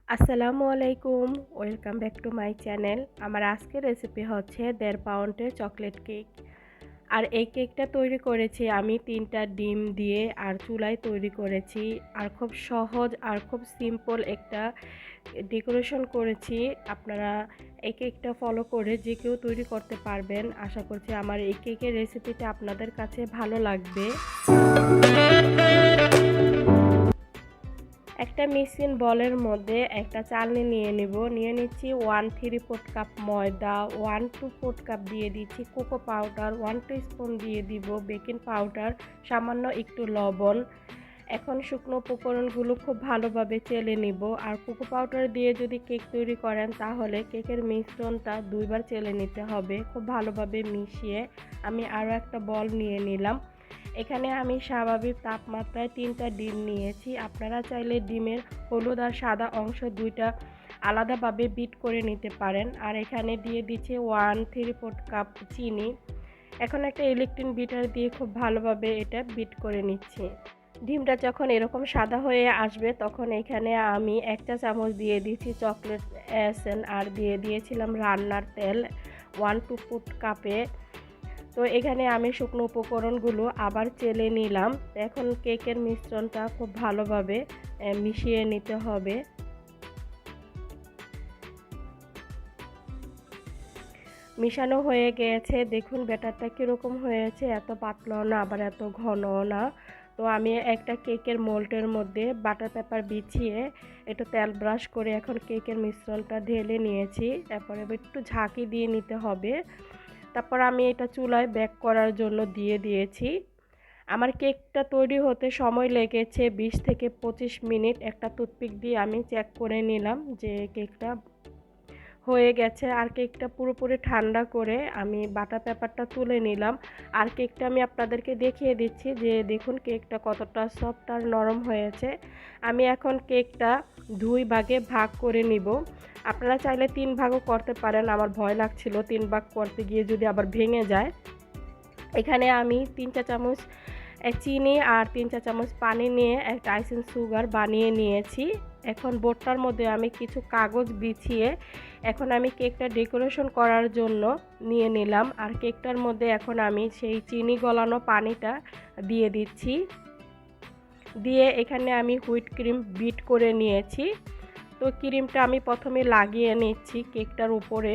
আসসালামু আলাইকুম, welcome back to my channel. আমার আজকের রেসিপি হচ্ছে 1.5 পাউন্ডের চকলেট কেক। আর এই কেকটা তৈরি করেছি আমি 3টা ডিম দিয়ে আর চুলায় তৈরি করেছি। আর খুব সহজ আর খুব সিম্পল একটা ডেকোরেশন করেছি। আপনারা এই কেকটা ফলো করে যে কেউ তৈরি করতে পারবেন। আশা করছি আমার এই কেকের রেসিপিটা আপনাদের কাছে ভালো লাগবে। একটা মিক্সিং বলের মধ্যে একটা চালনি নিয়ে নিচ্ছি 1/3 কাপ ময়দা, 1-2 কাপ দিয়ে দিচ্ছি কোকো পাউডার, 1 টিস্পুন দিয়ে দিব বেকিং পাউডার, সামান্য একটু লবণ। এখন শুকনো উপকরণগুলো খুব ভালোভাবে চেলে নিব। আর কোকো পাউডার দিয়ে যদি কেক তৈরি করেন তাহলে কেকের মিশ্রণটা 2বার চেলে নিতে হবে। খুব ভালোভাবে মিশিয়ে আমি আরও একটা বল নিয়ে নিলাম। এখানে আমি স্বাভাবিক তাপমাত্রায় 3টা ডিম নিয়েছি। আপনারা চাইলে ডিমের হলুদ আর সাদা অংশ 2টা আলাদাভাবে বিট করে নিতে পারেন। আর এখানে দিয়ে দিচ্ছি 1/3 কাপ চিনি। এখন একটা ইলেকট্রিক বিটার দিয়ে খুব ভালোভাবে এটা বিট করে নিচ্ছি। ডিমটা যখন এরকম সাদা হয়ে আসবে তখন এখানে আমি 1 চা চামচ দিয়ে দিচ্ছি চকলেট এসেন্স আর দিয়ে দিয়েছিলাম রান্নার তেল 1-2 কাপে। তো এখানে আমি শুকনো উপকরণগুলো আবার চেলে নিলাম। এখন কেকের মিশ্রণটা খুব ভালোভাবে মিশিয়ে নিতে হবে। মিশানো হয়ে গিয়েছে, দেখুন ব্যাটারটা কীরকম হয়েছে, এত পাতলাও না আবার এত ঘনও না। তো আমি একটা কেকের মোল্ডের মধ্যে বাটার পেপার বিছিয়ে একটু তেল ব্রাশ করে এখন কেকের মিশ্রণটা ঢেলে নিয়েছি। তারপরে একটু ঝাঁকি দিয়ে নিতে হবে। তারপর আমি এটা চুলায় বেক করার জন্য দিয়ে দিয়েছি। আমার কেকটা তৈরি হতে সময় লেগেছে 20 থেকে 25 মিনিট। একটা টুথপিক দিয়ে আমি চেক করে নিলাম যে কেকটা হয়ে গেছে। আর কেকটা পুরোপুরি ঠান্ডা করে আমি বাটার পেপারটা তুলে নিলাম। আর কেকটা আমি আপনাদেরকে দেখিয়ে দিচ্ছি যে দেখুন কেকটা কতটা সফট আর নরম হয়েছে। আমি এখন কেকটা 2 ভাগে ভাগ করে নিব। আপনারা চাইলে 3 ভাগও করতে পারেন। আমার ভয় লাগছিল 3 ভাগ করতে গিয়ে যদি আবার ভেঙে যায়। এখানে আমি 3 চা চামচ চিনি আর 3 চা চামচ পানি নিয়ে একটা আইসিং সুগার বানিয়ে নিয়েছি। এখন বোর্ডটার মধ্যে আমি কিছু কাগজ বিছিয়ে এখন আমি কেকটা ডেকোরেশন করার জন্য নিয়ে নিলাম। আর কেকটার মধ্যে এখন আমি সেই চিনি গলানো পানিটা দিয়ে দিচ্ছি। দিয়ে এখানে আমি হুইপ ক্রিম বিট করে নিয়েছি। তো ক্রিমটা আমি প্রথমে লাগিয়ে নিচ্ছি কেকটার উপরে।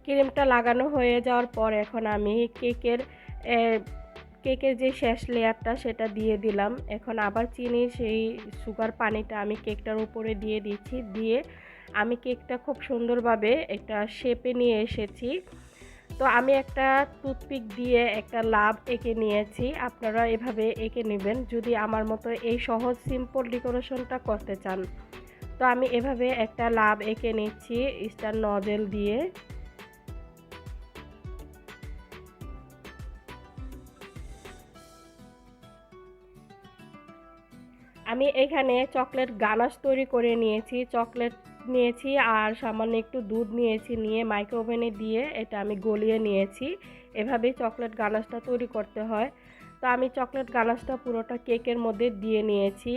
ক্রিমটা লাগানো হয়ে যাওয়ার পর এখন আমি কেকের যে শেষ লেয়ারটা সেটা দিয়ে দিলাম। এখন আবার চিনির সেই সুগার পানিটা আমি কেকটার উপরে দিয়ে দিচ্ছি। দিয়ে আমি কেকটা খুব সুন্দরভাবে একটা শেপে নিয়ে এসেছি। তো আমি একটা টুথপিক দিয়ে একটা লাভ এঁকে নিয়েছি। আপনারা এভাবে এঁকে নেবেন যদি আমার মতো এই সহজ সিম্পল ডেকোরেশনটা করতে চান। তো আমি এভাবে একটা লাভ এঁকে নিচ্ছি স্টার নজেল দিয়ে। আমি এখানে চকলেট গানাশ তৈরি করে নিয়েছি। চকলেট নিয়েছি আর সামান্য একটু দুধ নিয়েছি, নিয়ে মাইক্রোওভেনে দিয়ে এটা আমি গলিয়ে নিয়েছি। এভাবেই চকলেট গানাশটা তৈরি করতে হয়। তো আমি চকলেট গানাশটা পুরোটা কেকের মধ্যে দিয়ে নিয়েছি।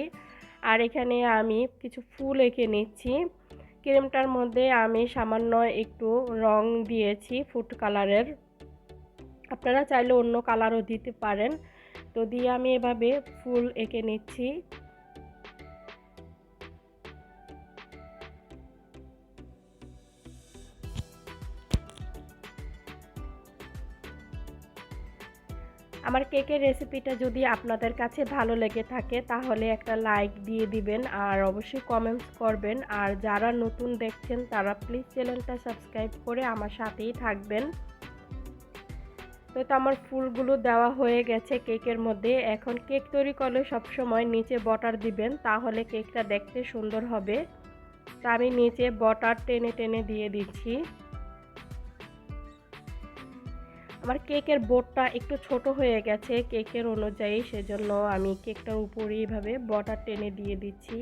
আর এখানে আমি কিছু ফুল এঁকে নিচ্ছি। ক্রিমটার মধ্যে আমি সামান্য একটু রং দিয়েছি ফুড কালারের। আপনারা চাইলে অন্য কালারও দিতে পারেন। তো দিয়ে আমি এভাবে ফুল এঁকে নিচ্ছি। আমার কেকের রেসিপিটা যদি আপনাদের কাছে ভালো লেগে থাকে তাহলে একটা লাইক দিয়ে দিবেন আর অবশ্যই কমেন্টস করবেন। আর যারা নতুন দেখছেন তারা প্লিজ চ্যানেলটা সাবস্ক্রাইব করে আমার সাথেই থাকবেন। তো আমার ফুলগুলো দেওয়া হয়ে গেছে কেকের মধ্যে। এখন কেক তৈরি করলে সবসময় নিচে বটার দিবেন, তাহলে কেকটা দেখতে সুন্দর হবে। তো আমি নিচে বটার টেনে টেনে দিয়ে দিচ্ছি। আমার কেকের বোর্ডটা একটু ছোট হয়ে গেছে কেকের অনুযায়ী, সেজন্য আমি কেকটার উপরে এইভাবে বটার টেনে দিয়ে দিচ্ছি।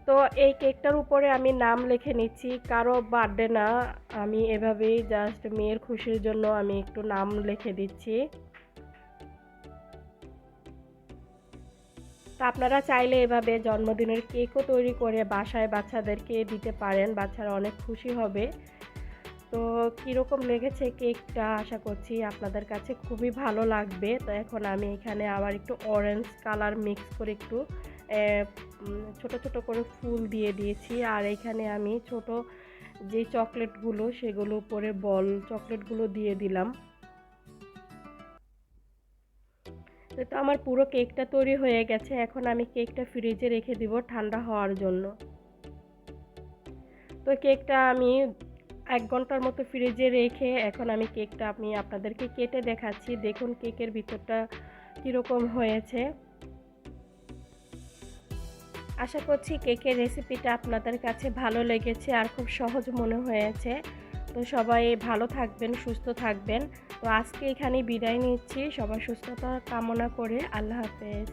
তো এই কেকটার উপরে আমি নাম লিখে নিচ্ছি, কারো বার্থডে না, আমি এভাবেই জাস্ট মেয়ের খুশির জন্য আমি একটু নাম লিখে দিচ্ছি। তো আপনারা চাইলে এভাবে জন্মদিনের কেকও তৈরি করে বাসায় বাচ্চাদেরকে দিতে পারেন, বাচ্চারা অনেক খুশি হবে। তো কীরকম লেগেছে কেকটা, আশা করছি আপনাদের কাছে খুবই ভালো লাগবে। তো এখন আমি এখানে আবার একটু অরেঞ্জ কালার মিক্স করে একটু ছোট ছোট করে ফুল দিয়ে দিয়েছি। আর এখানে আমি ছোট যে চকলেটগুলো সেগুলো উপরে বল চকলেটগুলো দিয়ে দিলাম। তো আমার পুরো কেকটা তৈরি হয়ে গেছে। এখন আমি কেকটা ফ্রিজে রেখে দিব ঠান্ডা হওয়ার জন্য। তো কেকটা আমি 1 ঘন্টার মতো ফ্রিজে রেখে এখন আমি কেকটা আপনাদেরকে কেটে দেখাচ্ছি। দেখুন কেকের ভিতরটা কীরকম হয়েছে। আশা করছি কেকের রেসিপিটা আপনাদের কাছে ভালো লেগেছে আর খুব সহজ মনে হয়েছে। তো সবাই ভালো থাকবেন, সুস্থ থাকবেন। তো আজকে এখানেই বিদায় নিচ্ছি। সবার সুস্থতা কামনা করে আল্লাহ হাফেজ।